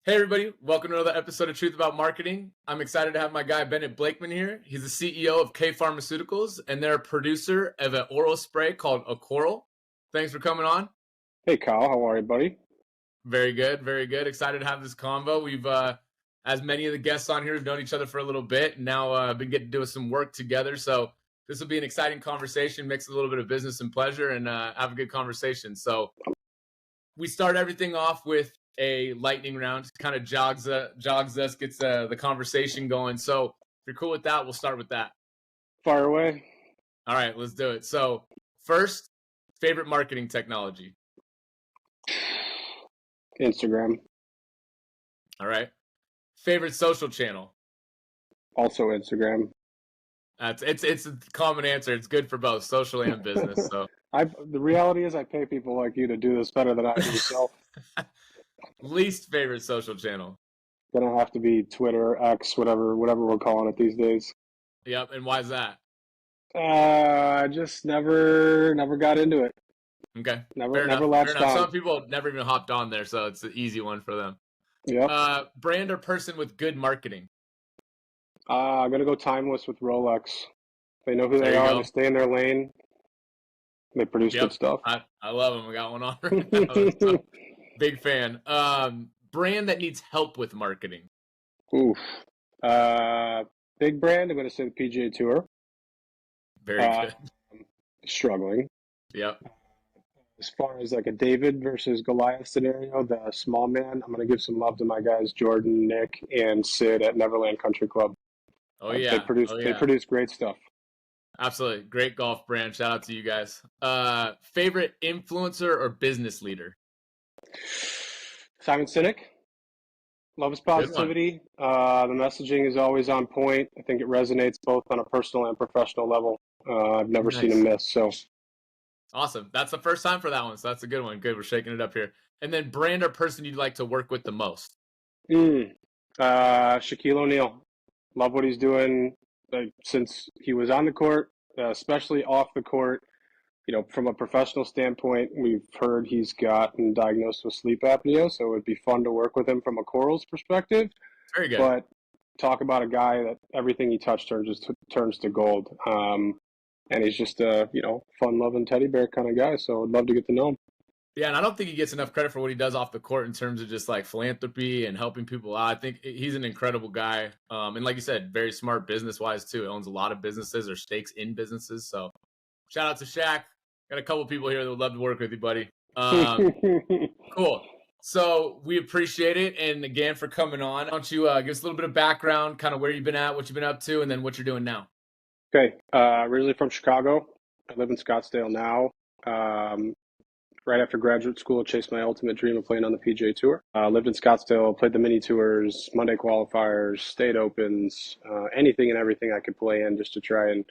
Hey everybody, welcome to another episode of Truth About Marketing. I'm excited to have my guy Bennett Blakeman here. He's the CEO of K Pharmaceuticals, and they're a producer of an oral spray called Aquoral. Thanks for coming on. Hey Kyle, how are you, buddy? Very good, very good. Excited to have this convo. We've, as many of the guests on here, have known each other for a little bit, and now been getting to do some work together. So this will be an exciting conversation, mix a little bit of business and pleasure, and have a good conversation. So we start everything off with a lightning round, kind of jogs us, gets the conversation going. So if you're cool with that, we'll start with that. Fire away. All right, let's do it. So first, favorite marketing technology. Instagram. All right. Favorite social channel. Also Instagram. It's a common answer. It's good for both social and business. So The reality is I pay people like you to do this better than I do, so least favorite social channel. Gonna have to be Twitter, X, whatever we're calling it these days. Yep, and why is that? I just never got into it. Okay. Never latched on. Some people never even hopped on there, so it's an easy one for them. Yep. Brand or person with good marketing? I'm gonna go Timeless with Rolex. They know who they are. They stay in their lane. They produce good stuff. I love them. I got one on right now. So, big fan. Brand that needs help with marketing. Oof. Big brand. I'm gonna say the PGA Tour. Very good. Struggling. Yep. As far as like a David versus Goliath scenario, the small man, I'm going to give some love to my guys, Jordan, Nick, and Sid at Neverland Country Club. Oh, yeah. They produce great stuff. Absolutely. Great golf brand. Shout out to you guys. Favorite influencer or business leader? Simon Sinek. Love his positivity. The messaging is always on point. I think it resonates both on a personal and professional level. I've never seen him miss. So awesome. That's the first time for that one. So that's a good one. Good. We're shaking it up here. And then brand or person you'd like to work with the most? Shaquille O'Neal. Love what he's doing since he was on the court, especially off the court. You know, from a professional standpoint, we've heard he's gotten diagnosed with sleep apnea, so it would be fun to work with him from a Coral's perspective. Very good. But talk about a guy that everything he touched turns to gold. And he's just a, fun-loving teddy bear kind of guy, so I'd love to get to know him. Yeah, and I don't think he gets enough credit for what he does off the court in terms of just like philanthropy and helping people out. I think he's an incredible guy. And like you said, very smart business-wise too. He owns a lot of businesses or stakes in businesses. So shout out to Shaq. Got a couple people here that would love to work with you, buddy. Cool. So we appreciate it. And again, for coming on, why don't you give us a little bit of background, kind of where you've been at, what you've been up to, and then what you're doing now. Okay. Originally from Chicago. I live in Scottsdale now. Right after graduate school, chased my ultimate dream of playing on the PGA Tour. Lived in Scottsdale, played the mini tours, Monday qualifiers, state opens, anything and everything I could play in just to try and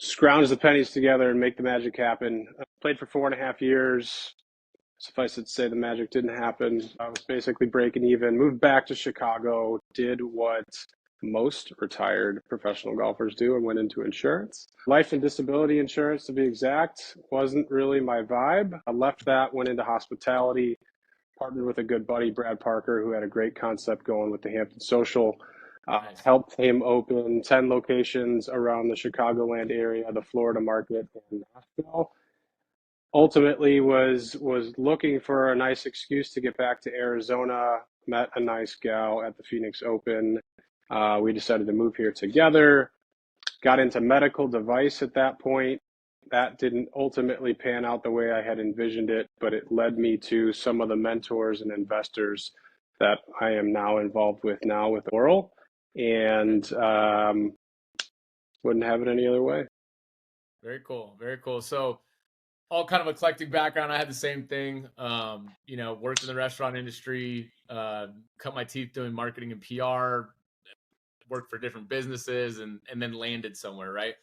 scrounge the pennies together and make the magic happen. Played for 4.5 years. Suffice it to say, the magic didn't happen. I was basically breaking even. Moved back to Chicago, did what most retired professional golfers do, and went into insurance. Life and disability insurance, to be exact, wasn't really my vibe. I left that, went into hospitality, partnered with a good buddy, Brad Parker, who had a great concept going with the Hampton Social. Nice. Helped him open 10 locations around the Chicagoland area, the Florida market, and Nashville. Ultimately was looking for a nice excuse to get back to Arizona, met a nice gal at the Phoenix Open. We decided to move here together, got into medical device at that point. That didn't ultimately pan out the way I had envisioned it, but it led me to some of the mentors and investors that I am now involved with now with Oral, and wouldn't have it any other way. Very cool. Very cool. So all kind of eclectic background. I had the same thing, worked in the restaurant industry, cut my teeth doing marketing and PR, worked for different businesses and then landed somewhere, right?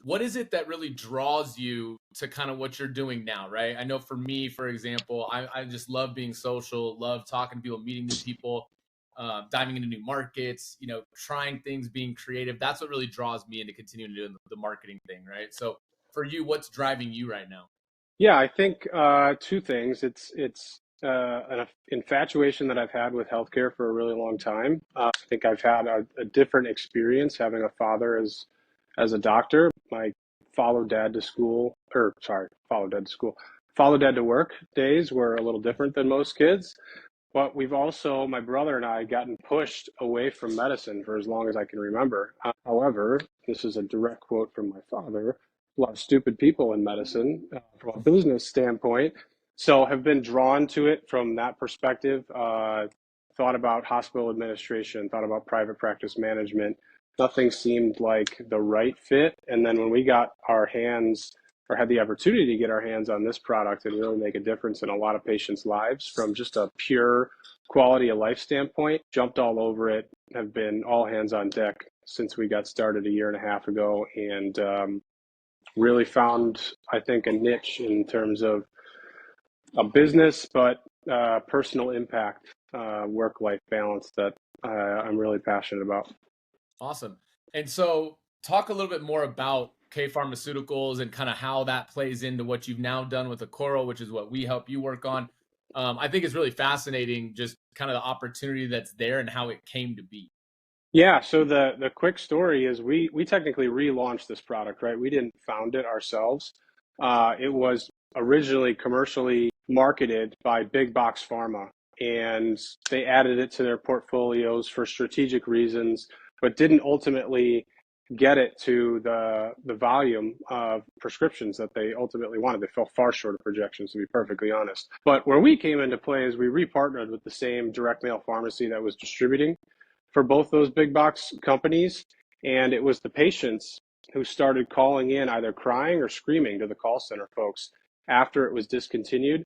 What is it that really draws you to kind of what you're doing now, right? I know for me, for example, I just love being social, love talking to people, meeting new people, diving into new markets, trying things, being creative. That's what really draws me into continuing doing the marketing thing, right? So for you, what's driving you right now? Yeah, I think two things. It's an infatuation that I've had with healthcare for a really long time. I think I've had a different experience having a father as a doctor. My follow dad to school, or sorry, follow dad to school, follow dad to work days were a little different than most kids. But we've also, my brother and I, gotten pushed away from medicine for as long as I can remember. However, this is a direct quote from my father: a lot of stupid people in medicine from a business standpoint. So have been drawn to it from that perspective. Thought about hospital administration, thought about private practice management. Nothing seemed like the right fit. And then when we got our hands or had the opportunity to get our hands on this product and really make a difference in a lot of patients' lives from just a pure quality of life standpoint, jumped all over it, have been all hands on deck since we got started a year and a half ago, and really found, I think, a niche in terms of a business, but personal impact, work-life balance that I'm really passionate about. Awesome. And so talk a little bit more about K Pharmaceuticals and kind of how that plays into what you've now done with Aquoral, which is what we help you work on. I think it's really fascinating, just kind of the opportunity that's there and how it came to be. Yeah, so the quick story is we technically relaunched this product, right? We didn't found it ourselves. It was originally commercially marketed by big box pharma, and they added it to their portfolios for strategic reasons, but didn't ultimately get it to the volume of prescriptions that they ultimately wanted. They fell far short of projections, to be perfectly honest. But where we came into play is we repartnered with the same direct mail pharmacy that was distributing for both those big box companies. And it was the patients who started calling in either crying or screaming to the call center folks after it was discontinued,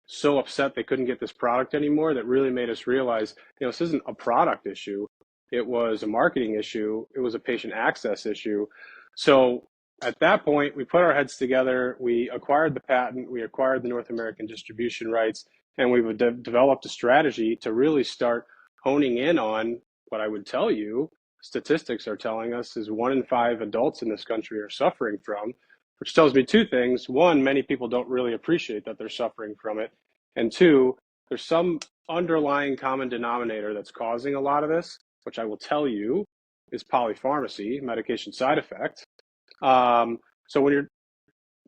so upset they couldn't get this product anymore, that really made us realize, this isn't a product issue. It was a marketing issue. It was a patient access issue. So at that point, we put our heads together. We acquired the patent. We acquired the North American distribution rights, and we developed a strategy to really start honing in on what I would tell you statistics are telling us is 1 in 5 adults in this country are suffering from, which tells me two things. One, many people don't really appreciate that they're suffering from it. And two, there's some underlying common denominator that's causing a lot of this, which I will tell you is polypharmacy, medication side effect. So when you're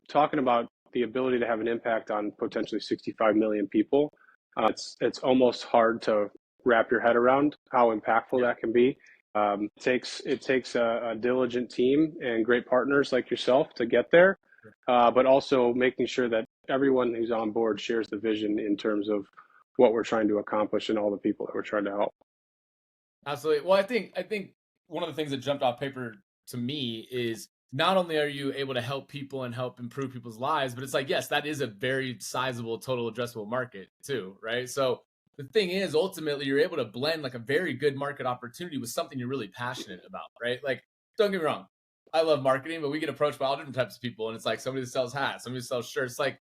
talking about the ability to have an impact on potentially 65 million people, it's almost hard to wrap your head around how impactful that can be. It takes a diligent team and great partners like yourself to get there, but also making sure that everyone who's on board shares the vision in terms of what we're trying to accomplish and all the people that we're trying to help. Absolutely. Well, I think one of the things that jumped off paper to me is not only are you able to help people and help improve people's lives, but it's like, yes, that is a very sizable total addressable market too, right? So the thing is, ultimately, you're able to blend like a very good market opportunity with something you're really passionate about, right? Like, don't get me wrong, I love marketing, but we get approached by all different types of people, and it's like somebody that sells hats, somebody that sells shirts. Like,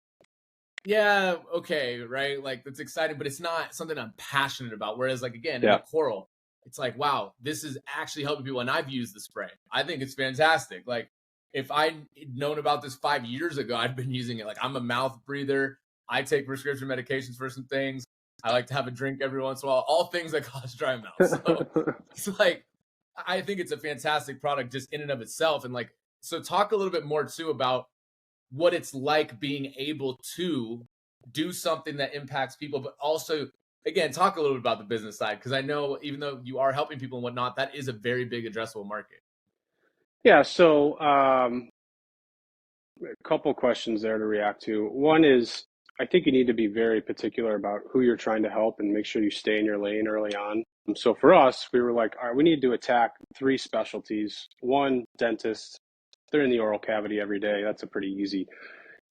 yeah, okay, right? Like that's exciting, but it's not something I'm passionate about. Whereas, like again, in Yeah. a coral, it's like, wow, this is actually helping people, and I've used the spray. I think it's fantastic. Like, if I'd known about this 5 years ago, I'd been using it. Like, I'm a mouth breather. I take prescription medications for some things. I like to have a drink every once in a while. All things that cause dry mouth. So it's like, I think it's a fantastic product just in and of itself. And like, so talk a little bit more too about what it's like being able to do something that impacts people, but also, again, talk a little bit about the business side, because I know even though you are helping people and whatnot, that is a very big addressable market. Yeah, so a couple questions there to react to. One is, I think you need to be very particular about who you're trying to help and make sure you stay in your lane early on. So for us, we were like, all right, we need to attack 3 specialties. One, dentists. They're in the oral cavity every day. That's a pretty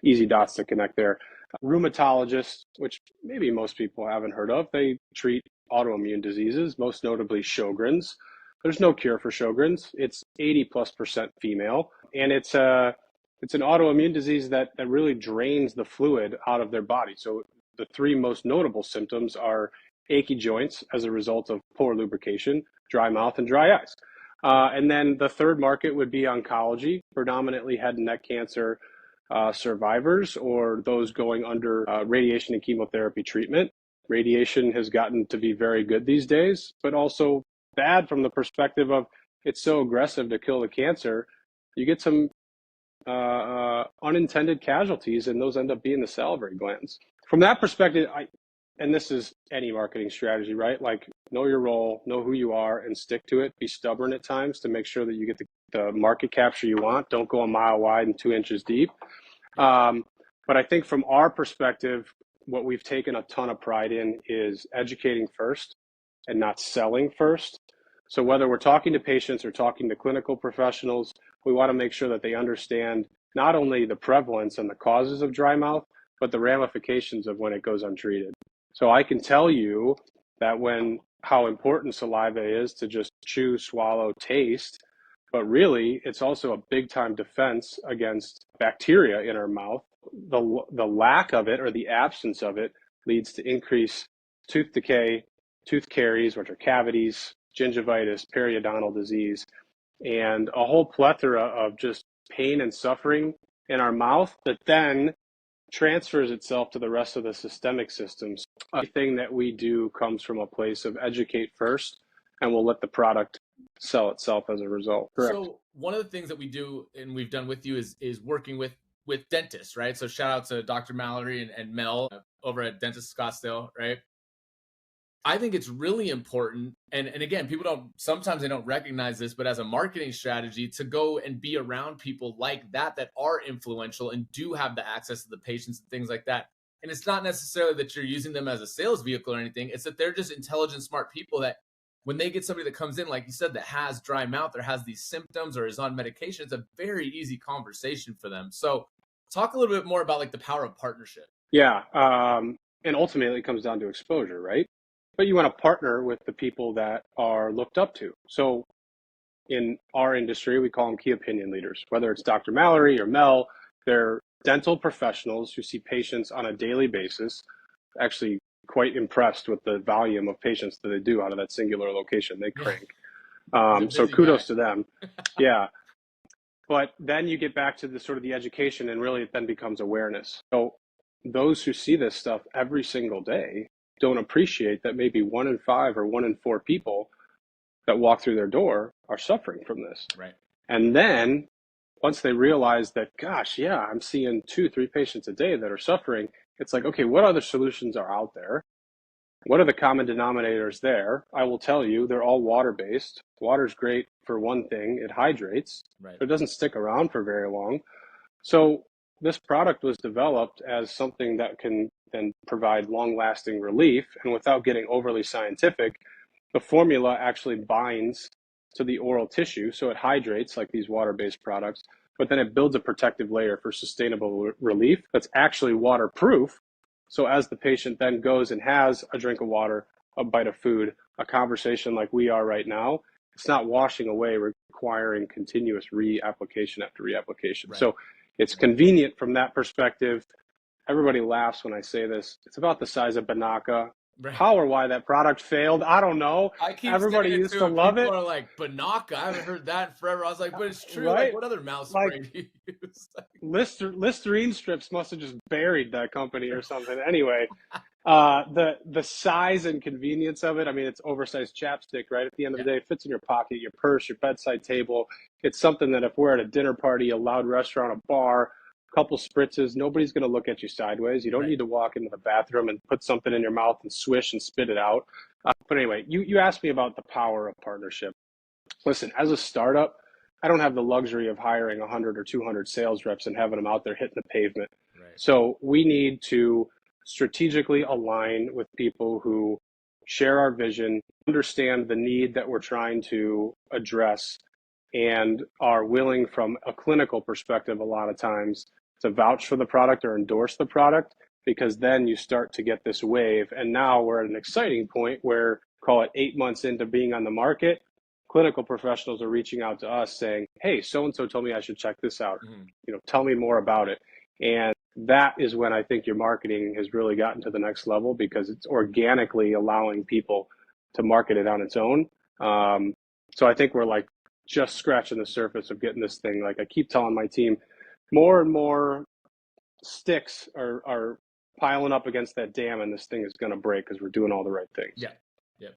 easy dots to connect there. Rheumatologists, which maybe most people haven't heard of, they treat autoimmune diseases, most notably Sjogren's. There's no cure for Sjogren's. It's 80+% female, and it's an autoimmune disease that really drains the fluid out of their body. So the 3 most notable symptoms are achy joints as a result of poor lubrication, dry mouth, and dry eyes. And then the third market would be oncology, predominantly head and neck cancer survivors or those going under radiation and chemotherapy treatment. radiation has gotten to be very good these days, but also bad from the perspective of it's so aggressive to kill the cancer. You get some unintended casualties, and those end up being the salivary glands. From that perspective, and this is any marketing strategy, right? Like, know your role, know who you are, and stick to it. Be stubborn at times to make sure that you get the market capture you want. Don't go a mile wide and 2 inches deep. But I think from our perspective, what we've taken a ton of pride in is educating first and not selling first. So whether we're talking to patients or talking to clinical professionals, we want to make sure that they understand not only the prevalence and the causes of dry mouth, but the ramifications of when it goes untreated. So I can tell you that how important saliva is to just chew, swallow, taste, but really it's also a big time defense against bacteria in our mouth. The lack of it or the absence of it leads to increased tooth decay, tooth caries, which are cavities, gingivitis, periodontal disease, and a whole plethora of just pain and suffering in our mouth that then transfers itself to the rest of the systemic systems. Everything that we do comes from a place of educate first, and we'll let the product sell itself as a result. Correct. So one of the things that we do and we've done with you is working with dentists, right? So shout out to Dr. Mallory and Mel over at Dentist Scottsdale, right? I think it's really important. And again, sometimes they don't recognize this, but as a marketing strategy, to go and be around people like that are influential and do have the access to the patients and things like that. And it's not necessarily that you're using them as a sales vehicle or anything. It's that they're just intelligent, smart people that when they get somebody that comes in, like you said, that has dry mouth or has these symptoms or is on medication, it's a very easy conversation for them. So talk a little bit more about like the power of partnership. Yeah. And ultimately it comes down to exposure, right? But you want to partner with the people that are looked up to. So in our industry, we call them key opinion leaders, whether it's Dr. Mallory or Mel. They're dental professionals who see patients on a daily basis. Actually quite impressed with the volume of patients that they do out of that singular location. They crank. So kudos to them. Yeah. But then you get back to the sort of the education, and really it then becomes awareness. So those who see this stuff every single day don't appreciate that maybe 1 in 5 or 1 in 4 people that walk through their door are suffering from this. Right. And then once they realize that, gosh, yeah, I'm seeing 2-3 patients a day that are suffering, it's like, okay, what other solutions are out there? What are the common denominators there? I will tell you, they're all water-based. Water's great for one thing, it hydrates, right, but it doesn't stick around for very long. So this product was developed as something that can then provide long-lasting relief, and without getting overly scientific, the formula actually binds to the oral tissue, so it hydrates like these water-based products, but then it builds a protective layer for sustainable relief that's actually waterproof. So as the patient then goes and has a drink of water, a bite of food, a conversation like we are right now, it's not washing away, requiring continuous reapplication after reapplication. Right. So it's convenient from that perspective. Everybody laughs when I say this. It's about the size of Banaka. Right. How or why that product failed, I don't know. Everybody used to love it. People are like, Banaka, I haven't heard that in forever. I was like, but it's true. Right? Like, what other mouth spray do you use? Listerine strips must have just buried that company or something. Anyway, the size and convenience of it, I mean, it's oversized chapstick, right? At the end of the day, it fits in your pocket, your purse, your bedside table. It's something that if we're at a dinner party, a loud restaurant, a bar, couple spritzes, nobody's going to look at you sideways. You don't need to walk into the bathroom and put something in your mouth and swish and spit it out. But anyway, you asked me about the power of partnership. Listen, as a startup, I don't have the luxury of hiring 100 or 200 sales reps and having them out there hitting the pavement. Right. So we need to strategically align with people who share our vision, understand the need that we're trying to address, and are willing from a clinical perspective a lot of times to vouch for the product or endorse the product, because then you start to get this wave. And now we're at an exciting point where, call it 8 months into being on the market, clinical professionals are reaching out to us saying, hey, so-and-so told me I should check this out. Tell me more about it. And that is when I think your marketing has really gotten to the next level, because it's organically allowing people to market it on its own. So I think we're like just scratching the surface of getting this thing. Like I keep telling my team, more and more sticks are piling up against that dam, and this thing is going to break because we're doing all the right things. Yeah. Yeah.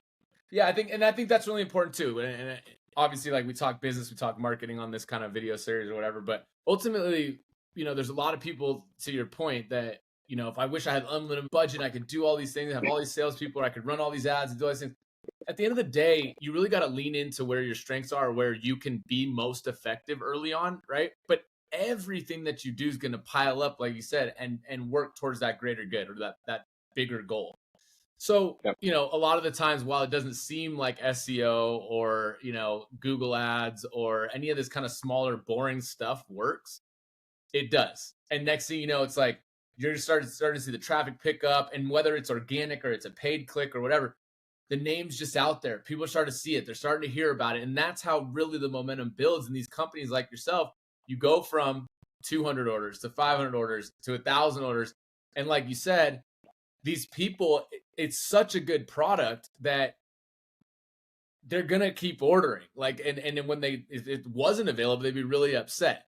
Yeah. I think that's really important too. And obviously, like, we talk business, we talk marketing on this kind of video series or whatever, but ultimately, there's a lot of people, to your point, that, if I wish I had unlimited budget, I could do all these things, have all these salespeople, or I could run all these ads and do all these things. At the end of the day, you really got to lean into where your strengths are, where you can be most effective early on, right? But everything that you do is going to pile up, like you said, and work towards that greater good, or that bigger goal. So, Yep. a lot of the times, while it doesn't seem like SEO or, Google ads or any of this kind of smaller, boring stuff works, it does. And next thing you know, it's like you're starting to see the traffic pick up, and whether it's organic or it's a paid click or whatever, the name's just out there. People start to see it. They're starting to hear about it. And that's how really the momentum builds in these companies like yourself. You go from 200 orders to 500 orders to 1,000 orders. And like you said, these people, it's such a good product that they're going to keep ordering. Like, and then when if it wasn't available, they'd be really upset.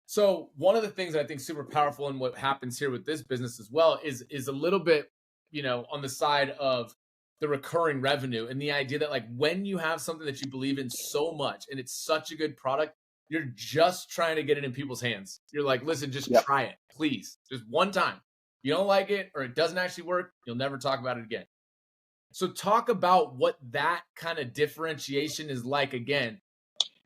So one of the things I think super powerful, and what happens here with this business as well, is a little bit, on the side of the recurring revenue, and the idea that, like, when you have something that you believe in so much and it's such a good product, you're just trying to get it in people's hands. You're like, listen, just try it, please. Just one time. You don't like it or it doesn't actually work, you'll never talk about it again. So talk about what that kind of differentiation is like. Again,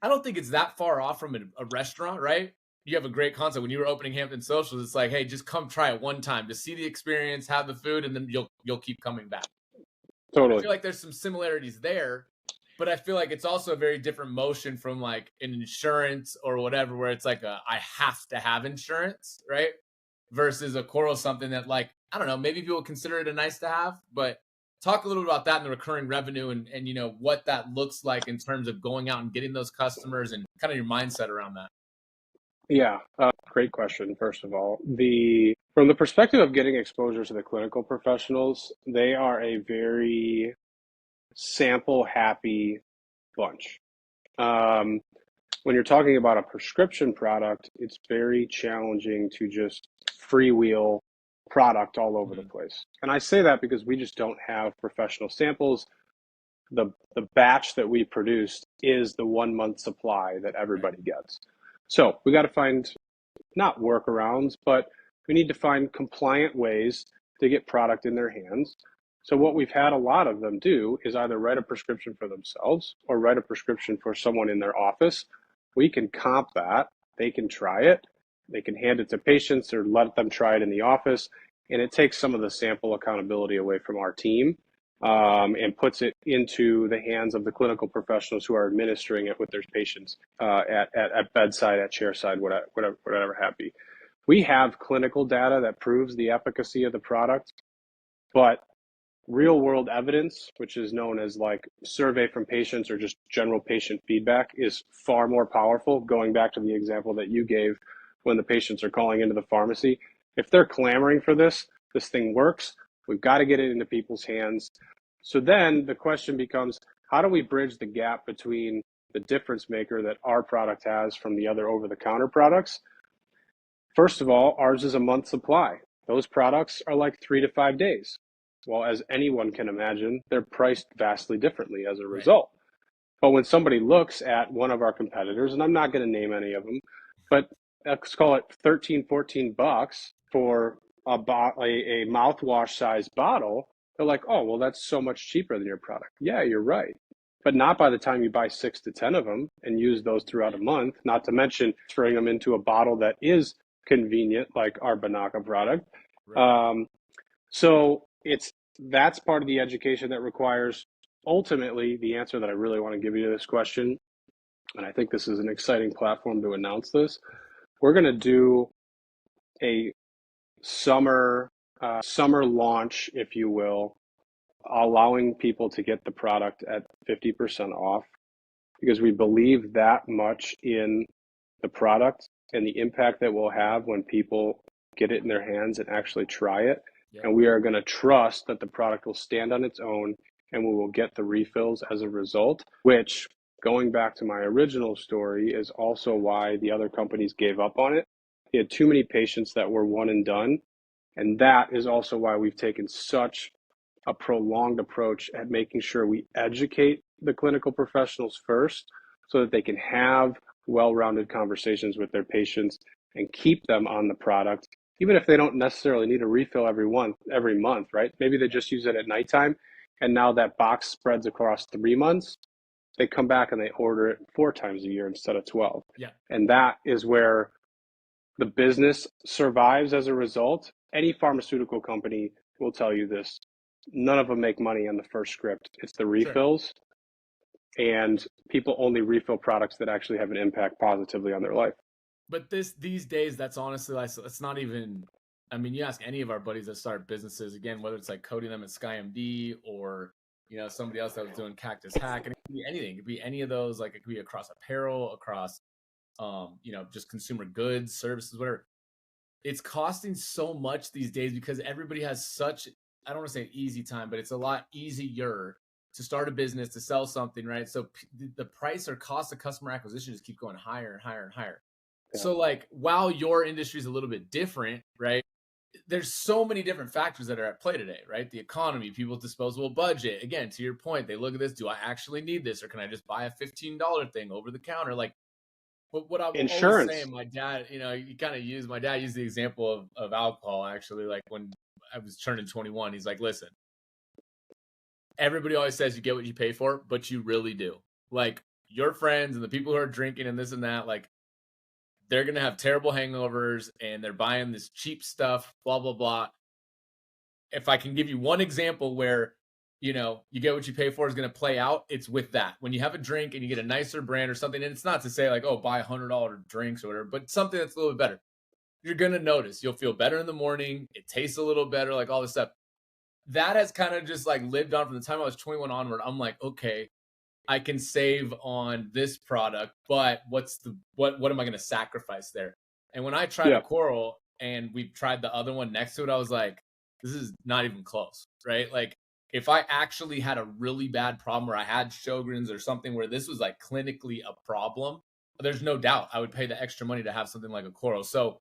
I don't think it's that far off from a restaurant, right? You have a great concept. When you were opening Hampton Socials, it's like, hey, just come try it one time to see the experience, have the food, and then you'll keep coming back. Totally. I feel like there's some similarities there, but I feel like it's also a very different motion from, like, an insurance or whatever, where it's like I have to have insurance, right? Versus Aquoral, something that, like, I don't know, maybe people consider it a nice to have, but talk a little bit about that and the recurring revenue, and what that looks like in terms of going out and getting those customers, and kind of your mindset around that. Yeah, great question. First of all, from the perspective of getting exposure to the clinical professionals, they are a very sample happy bunch. When you're talking about a prescription product, it's very challenging to just freewheel product all over the place. And I say that because we just don't have professional samples. The batch that we produced is the 1 month supply that everybody gets. So we got to find, not workarounds, but we need to find compliant ways to get product in their hands. So what we've had a lot of them do is either write a prescription for themselves or write a prescription for someone in their office. We can comp that. They can try it. They can hand it to patients or let them try it in the office. And it takes some of the sample accountability away from our team, and puts it into the hands of the clinical professionals who are administering it with their patients at bedside, at chairside, whatever have you. We have clinical data that proves the efficacy of the product, but real world evidence, which is known as like survey from patients or just general patient feedback, is far more powerful. Going back to the example that you gave, when the patients are calling into the pharmacy, if they're clamoring for this thing works, we've got to get it into people's hands. So then the question becomes, how do we bridge the gap between the difference maker that our product has from the other over-the-counter products? First of all, ours is a month supply. Those products are like 3 to 5 days. Well, as anyone can imagine, they're priced vastly differently as a result. But when somebody looks at one of our competitors, and I'm not going to name any of them, but let's call it $13, $14 for a mouthwash size bottle, they're like, oh, well, that's so much cheaper than your product. Yeah, you're right. But not by the time you buy 6 to 10 of them and use those throughout a month, not to mention throwing them into a bottle that is convenient, like our Banaka product. Right. So that's part of the education that requires, ultimately, the answer that I really want to give you to this question, and I think this is an exciting platform to announce this. We're going to do a summer launch, if you will, allowing people to get the product at 50% off, because we believe that much in the product and the impact that we'll have when people get it in their hands and actually try it. Yep. And we are going to trust that the product will stand on its own and we will get the refills as a result, which, going back to my original story, is also why the other companies gave up on it. They had too many patients that were one and done, And that is also why we've taken such a prolonged approach at making sure we educate the clinical professionals first so that they can have well-rounded conversations with their patients and keep them on the product, even if they don't necessarily need a refill every month, right? Maybe they just use it at nighttime, and now that box spreads across 3 months. They come back and they order it 4 times a year instead of 12. Yeah. And that is where the business survives as a result. Any pharmaceutical company will tell you this. None of them make money on the first script. It's the refills. Sure. And people only refill products that actually have an impact positively on their life. But these days, that's honestly like, it's not even, I mean, you ask any of our buddies that start businesses, again, whether it's like coding them at SkyMD or, you know, somebody else that was doing Cactus Hack, and it could be anything. It could be any of those, like it could be across apparel, across, you know, just consumer goods, services, whatever. It's costing so much these days because everybody has such, I don't want to say easy time, but it's a lot easier to start a business, to sell something, right? So the price or cost of customer acquisition just keep going higher and higher and higher. Yeah. So like, while your industry is a little bit different, right? There's so many different factors that are at play today, right? The economy, people's disposable budget. Again, to your point, they look at this, do I actually need this? Or can I just buy a $15 thing over the counter? Like, what I'm Insurance. always saying, my dad, you know, my dad used the example of alcohol, actually. Like when I was turning 21, he's like, listen, everybody always says you get what you pay for, but you really do. Like your friends and the people who are drinking and this and that, like they're going to have terrible hangovers and they're buying this cheap stuff, blah, blah, blah. If I can give you one example where, you know, you get what you pay for is going to play out, it's with that. When you have a drink and you get a nicer brand or something, and it's not to say like, oh, buy $100 drinks or whatever, but something that's a little bit better. You're going to notice you'll feel better in the morning. It tastes a little better, like all this stuff. That has kind of just like lived on from the time I was 21 onward. I'm like, okay, I can save on this product, but what am I going to sacrifice there? And when I tried Aquoral and we tried the other one next to it, I was like, this is not even close, right? Like if I actually had a really bad problem where I had Sjogren's or something where this was like clinically a problem, there's no doubt I would pay the extra money to have something like Aquoral. So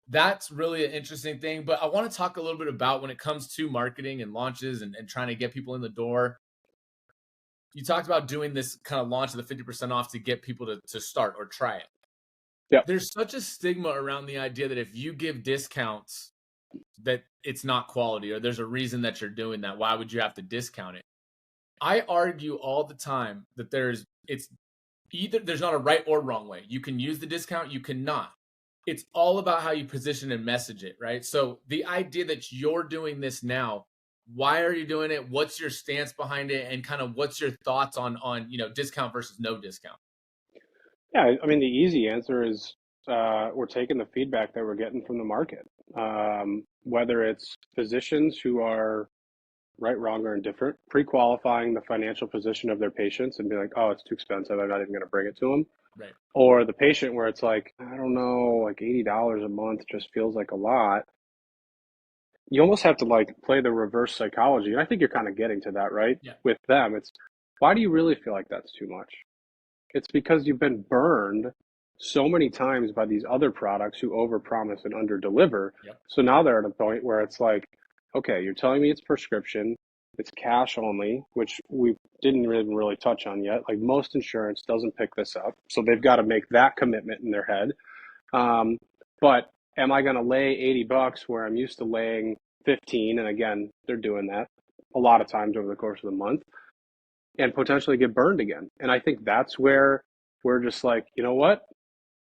that's really an interesting thing. But I want to talk a little bit about when it comes to marketing and launches and trying to get people in the door. You talked about doing this kind of launch of the 50% off to get people to start or try it. Yeah. There's such a stigma around the idea that if you give discounts that it's not quality or there's a reason that you're doing that. Why would you have to discount it? I argue all the time that there's not a right or wrong way. You can use the discount, you cannot. It's all about how you position and message it, right? So the idea that you're doing this now, why are you doing it? What's your stance behind it? And kind of what's your thoughts on, you know, discount versus no discount? Yeah, I mean, the easy answer is we're taking the feedback that we're getting from the market. Whether it's physicians who are right, wrong, or indifferent, pre-qualifying the financial position of their patients and be like, oh, it's too expensive, I'm not even going to bring it to them. Right. Or the patient where it's like, I don't know, like $80 a month just feels like a lot. You almost have to like play the reverse psychology. And I think you're kind of getting to that, right? Yeah. With them, it's why do you really feel like that's too much? It's because you've been burned so many times by these other products who overpromise and underdeliver. Yep. So now they're at a point where it's like, okay, you're telling me it's prescription, it's cash only, which we didn't even really touch on yet. Like most insurance doesn't pick this up. So they've got to make that commitment in their head. But am I going to lay $80 where I'm used to laying 15? And again, they're doing that a lot of times over the course of the month and potentially get burned again. And I think that's where we're just like, you know what?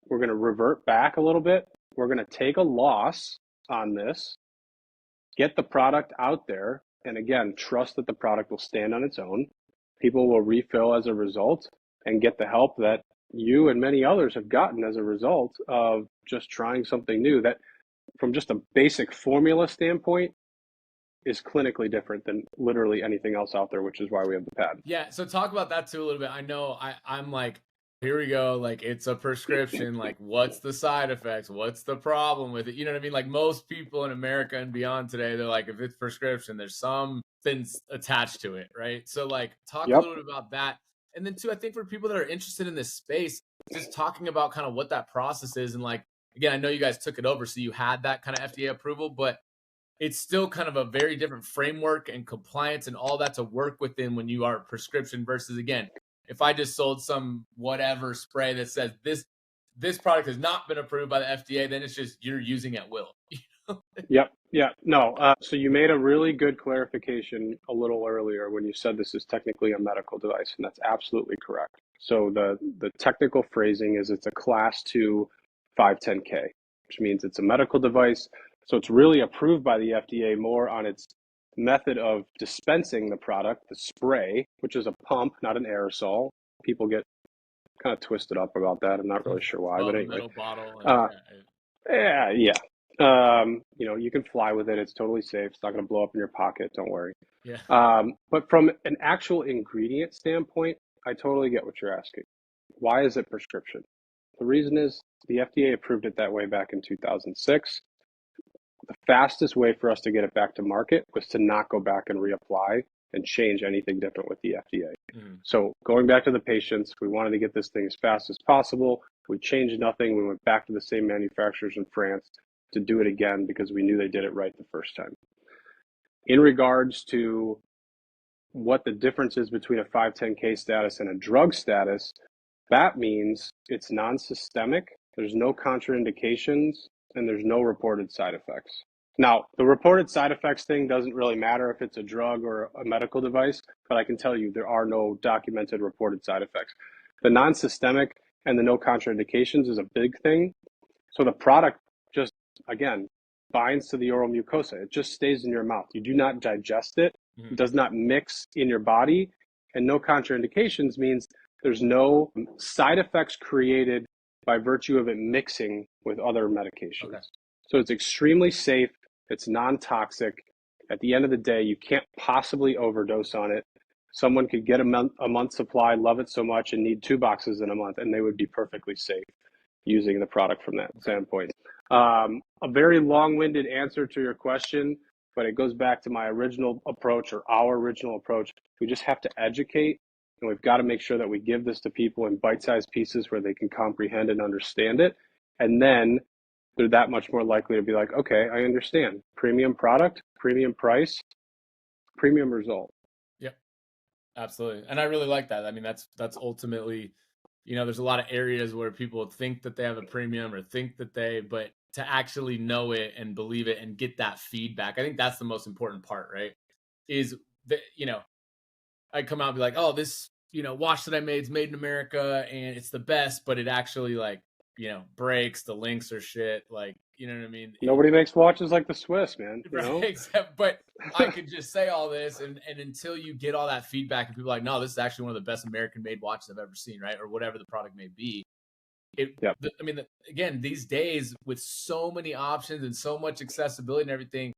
We're going to revert back a little bit. We're going to take a loss on this, get the product out there, and again, trust that the product will stand on its own. People will refill as a result and get the help that you and many others have gotten as a result of just trying something new that from just a basic formula standpoint is clinically different than literally anything else out there, which is why we have the patent. Yeah. So talk about that too a little bit. I know I'm like, here we go. Like it's a prescription. Like what's the side effects? What's the problem with it? You know what I mean? Like most people in America and beyond today, they're like, if it's prescription, there's something attached to it. Right. So like talk a little bit about that. And then too, I think for people that are interested in this space, just talking about kind of what that process is. And like, again, I know you guys took it over, so you had that kind of FDA approval, but it's still kind of a very different framework and compliance and all that to work within when you are a prescription versus, again, if I just sold some whatever spray that says this product has not been approved by the FDA, then it's just you're using at will. Yep. Yeah. No. So you made a really good clarification a little earlier when you said this is technically a medical device, and that's absolutely correct. So the technical phrasing is it's a class 2 510K, which means it's a medical device. So it's really approved by the FDA more on its method of dispensing the product, the spray, which is a pump, not an aerosol. People get kind of twisted up about that. I'm not really sure why, Well, but the anyway. metal bottle and Uh, yeah. You can fly with it. It's totally safe. It's not going to blow up in your pocket. Don't worry. yeah. But from an actual ingredient standpoint, I totally get what you're asking. Why is it prescription? The reason is the FDA approved it that way back in 2006. The fastest way for us to get it back to market was to not go back and reapply and change anything different with the FDA. So going back to the patients, we wanted to get this thing as fast as possible. We changed nothing. We went back to the same manufacturers in France to do it again because we knew they did it right the first time. In regards to what the difference is between a 510K status and a drug status, that means it's non-systemic, there's no contraindications, and there's no reported side effects. Now, the reported side effects thing doesn't really matter if it's a drug or a medical device, but I can tell you there are no documented reported side effects. The non-systemic and the no contraindications is a big thing. So the product just, again, binds to the oral mucosa. It just stays in your mouth. You do not digest it. It does not mix in your body. And no contraindications means there's no side effects created by virtue of it mixing with other medications. Okay. So it's extremely safe. It's non-toxic. At the end of the day, you can't possibly overdose on it. Someone could get a month supply, love it so much, and need 2 boxes in a month, and they would be perfectly safe using the product from that standpoint. A very long-winded answer to your question, but it goes back to my original approach or our original approach. We just have to educate, and we've got to make sure that we give this to people in bite-sized pieces where they can comprehend and understand it. And then they're that much more likely to be like, okay, I understand. Premium product, premium price, premium result. Yep. Absolutely. And I really like that. I mean, that's ultimately, there's a lot of areas where people think that they have a premium or think that but to actually know it and believe it and get that feedback, I think that's the most important part, right? Is that, I come out and be like, oh, this, watch that I made is made in America and it's the best, but it actually breaks, the links or shit. Like, you know what I mean? Nobody makes watches like the Swiss, man. Right, except, but I could just say all this, and until you get all that feedback, and people are like, no, this is actually one of the best American-made watches I've ever seen, right? Or whatever the product may be. Again, these days with so many options and so much accessibility and everything,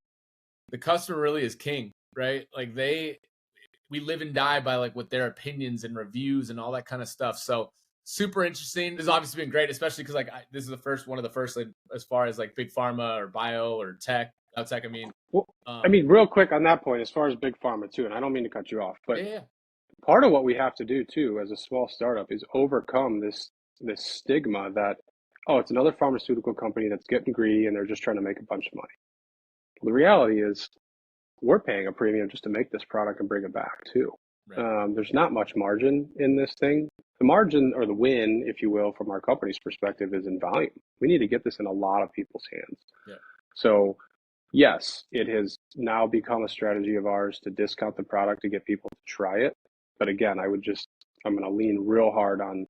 the customer really is king, right? Like we live and die by like what their opinions and reviews and all that kind of stuff. So super interesting. This has obviously been great, especially because this is one of the first as far as like big pharma or bio or tech. Tech, Well, real quick on that point, as far as big pharma too, and I don't mean to cut you off, but part of what we have to do too as a small startup is overcome this stigma that, oh, it's another pharmaceutical company that's getting greedy and they're just trying to make a bunch of money. The reality is we're paying a premium just to make this product and bring it back too. Right. There's not much margin in this thing. The margin or the win, if you will, from our company's perspective is in volume. We need to get this in a lot of people's hands. Yeah. So yes, it has now become a strategy of ours to discount the product to get people to try it. But again, I'm going to lean real hard on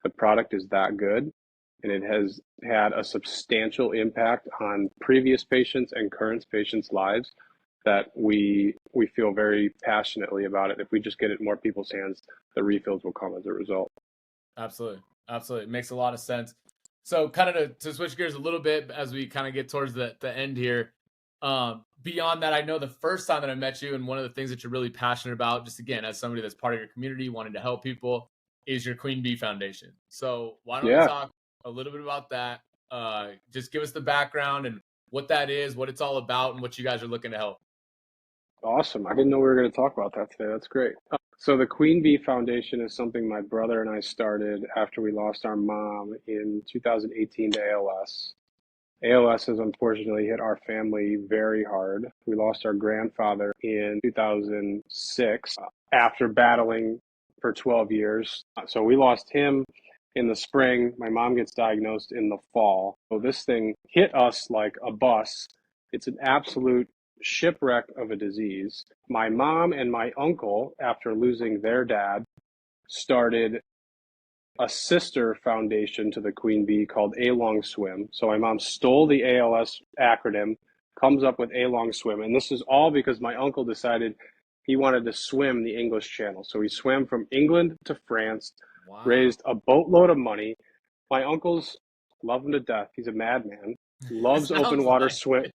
the product is that good, and it has had a substantial impact on previous patients and current patients' lives that we feel very passionately about it. If we just get it in more people's hands, the refills will come as a result. Absolutely. Absolutely. It makes a lot of sense. So kind of to switch gears a little bit as we kind of get towards the end here, beyond that, I know the first time that I met you and one of the things that you're really passionate about, just again, as somebody that's part of your community, wanting to help people, is your Queen Bee Foundation. So why don't we talk a little bit about that? Just give us the background and what that is, what it's all about, and what you guys are looking to help. Awesome. I didn't know we were going to talk about that today. That's great. So the Queen Bee Foundation is something my brother and I started after we lost our mom in 2018 to ALS. ALS has unfortunately hit our family very hard. We lost our grandfather in 2006 after battling for 12 years. So we lost him in the spring. My mom gets diagnosed in the fall. So this thing hit us like a bus. It's an absolute shipwreck of a disease. My mom and my uncle, after losing their dad, started a sister foundation to the Queen Bee called A Long Swim. So my mom stole the ALS acronym, comes up with A Long Swim. And this is all because my uncle decided he wanted to swim the English Channel. So he swam from England to France, Wow. raised a boatload of money. My uncle's love him to death. He's a madman. It Loves open sounds water like swim, it.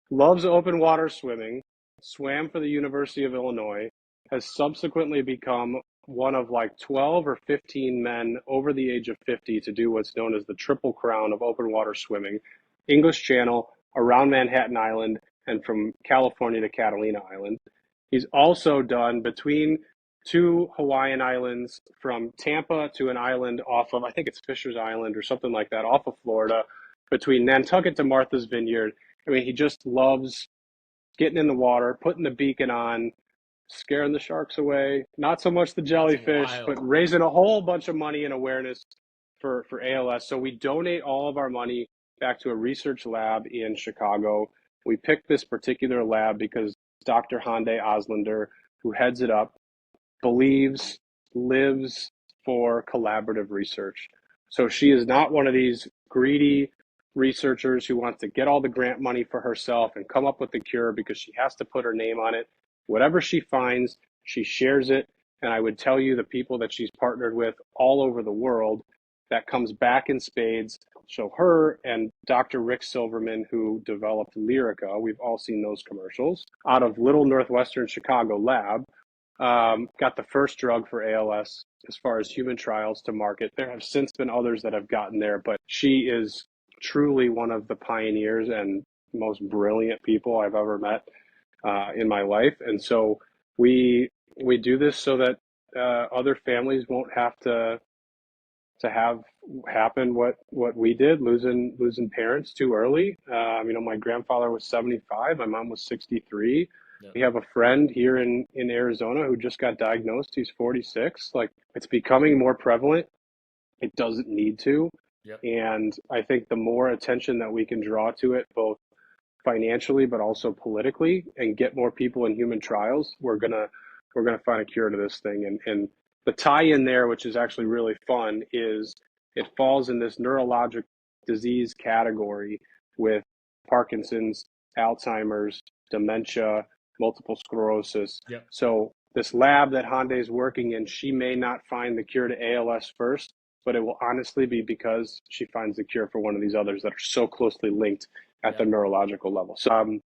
loves open water swimming, swam for the University of Illinois, has subsequently become one of like 12 or 15 men over the age of 50 to do what's known as the Triple Crown of open water swimming, English Channel, around Manhattan Island, and from California to Catalina Island. He's also done between two Hawaiian islands, from Tampa to an island off of, I think it's Fisher's Island or something like that, off of Florida, between Nantucket to Martha's Vineyard. I mean, he just loves getting in the water, putting the beacon on, scaring the sharks away. Not so much the That's jellyfish, but wild. raising a whole bunch of money and awareness for ALS. So we donate all of our money back to a research lab in Chicago. We picked this particular lab because Dr. Hande Oslander, who heads it up, believes, lives for collaborative research. So she is not one of these greedy researchers who wants to get all the grant money for herself and come up with the cure because she has to put her name on it. Whatever she finds, she shares it. And I would tell you the people that she's partnered with all over the world, that comes back in spades. So her and Dr. Rick Silverman, who developed Lyrica, we've all seen those commercials, out of Little Northwestern Chicago lab, got the first drug for ALS as far as human trials to market. There have since been others that have gotten there, but she is truly one of the pioneers and most brilliant people I've ever met in my life. And so we we do this so that other families won't have to have happen what we did, losing parents too early. My grandfather was 75, my mom was 63. Yep. We have a friend here in Arizona who just got diagnosed. He's 46. Like, it's becoming more prevalent. It doesn't need to. Yep. And I think the more attention that we can draw to it, both financially but also politically, and get more people in human trials, we're gonna find a cure to this thing. And the tie in there, which is actually really fun, is it falls in this neurologic disease category with Parkinson's, Alzheimer's, dementia, multiple sclerosis. Yep. So this lab that Hyundai is working in, she may not find the cure to ALS first, but it will honestly be because she finds the cure for one of these others that are so closely linked at the Yep. neurological level. So,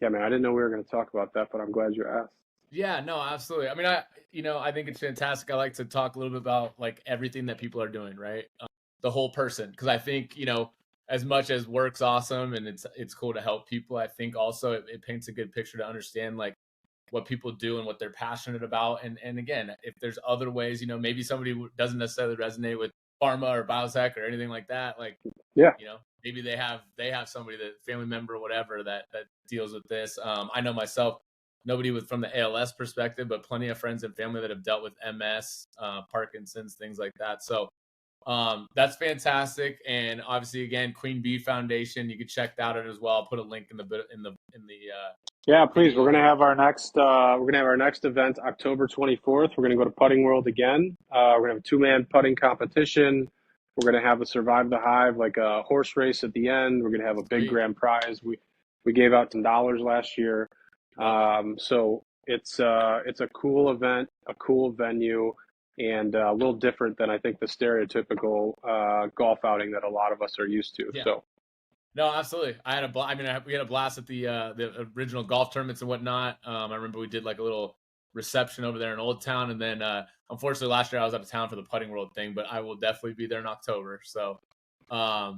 yeah, man, I didn't know we were going to talk about that, but I'm glad you asked. Yeah, no, absolutely. I mean, I think it's fantastic. I like to talk a little bit about like everything that people are doing, right? The whole person, because I think as much as work's awesome and it's cool to help people, I think also it paints a good picture to understand like what people do and what they're passionate about. And again, if there's other ways, maybe somebody doesn't necessarily resonate with pharma or biotech or anything like that, like Yeah. maybe they have somebody, that family member or whatever, that deals with this. I know myself, nobody with from the ALS perspective, but plenty of friends and family that have dealt with MS, Parkinson's, things like that. So that's fantastic. And obviously, again, Queen Bee Foundation, you can check that out as well. I'll put a link in the Yeah, please. We're video gonna here. have our next event October 24th. We're gonna go to Putting World again. We're gonna have a two-man putting competition. We're gonna have a Survive the Hive, like a horse race at the end. We're gonna have a big Sweet. grand prize. We gave out some dollars last year. Love it. So it's a cool event, a cool venue, and a little different than I think the stereotypical golf outing that a lot of us are used to. Yeah. So No, absolutely. I had a I mean, we had a blast at the original golf tournaments and whatnot. I remember we did like a little reception over there in Old Town, and then unfortunately last year I was out of town for the Putting World thing, but I will definitely be there in October. So I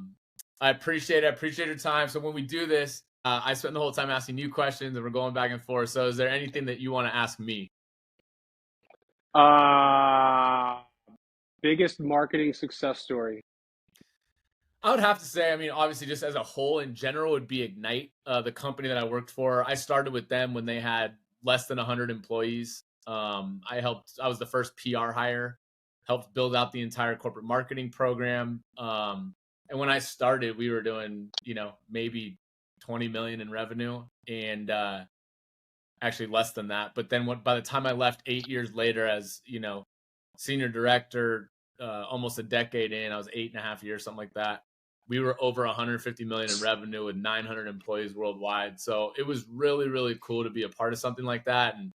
appreciate it. I appreciate your time. So when we do this, I spent the whole time asking you questions, and we're going back and forth. So is there anything that you want to ask me? uh biggest marketing success story. I would have to say, I mean, obviously, just as a whole in general, would be Ignite, the company that I worked for. I started with them when they had less than 100 employees. I was the first PR hire, helped build out the entire corporate marketing program. And when I started, we were doing, maybe 20 million in revenue, and actually less than that. But then by the time I left 8 years later as, senior director, almost a decade in, I was 8.5 years, something like that. We were over 150 million in revenue with 900 employees worldwide. So it was really, really cool to be a part of something like that. And,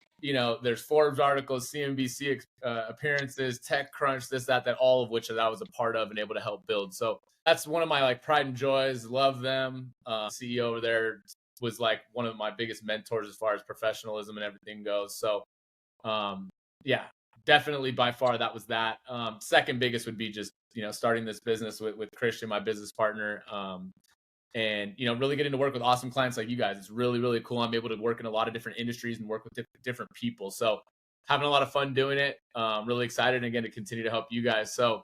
there's Forbes articles, CNBC appearances, TechCrunch, this, that, all of which I was a part of and able to help build. So that's one of my like pride and joys. Love them. CEO over there was like one of my biggest mentors as far as professionalism and everything goes. So, yeah, definitely by far that was that. Second biggest would be just, starting this business with Christian, my business partner. And, really getting to work with awesome clients like you guys. It's really, really cool. I'm able to work in a lot of different industries and work with different people. So having a lot of fun doing it. Really excited, again, to continue to help you guys. So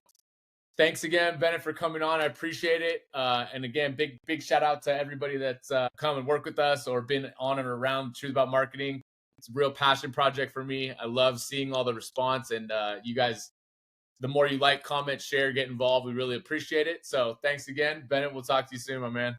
thanks again, Bennett, for coming on. I appreciate it. And again, big shout out to everybody that's come and worked with us or been on and around Truth About Marketing. It's a real passion project for me. I love seeing all the response, and you guys, the more you like, comment, share, get involved, we really appreciate it. So thanks again, Bennett. We'll talk to you soon, my man.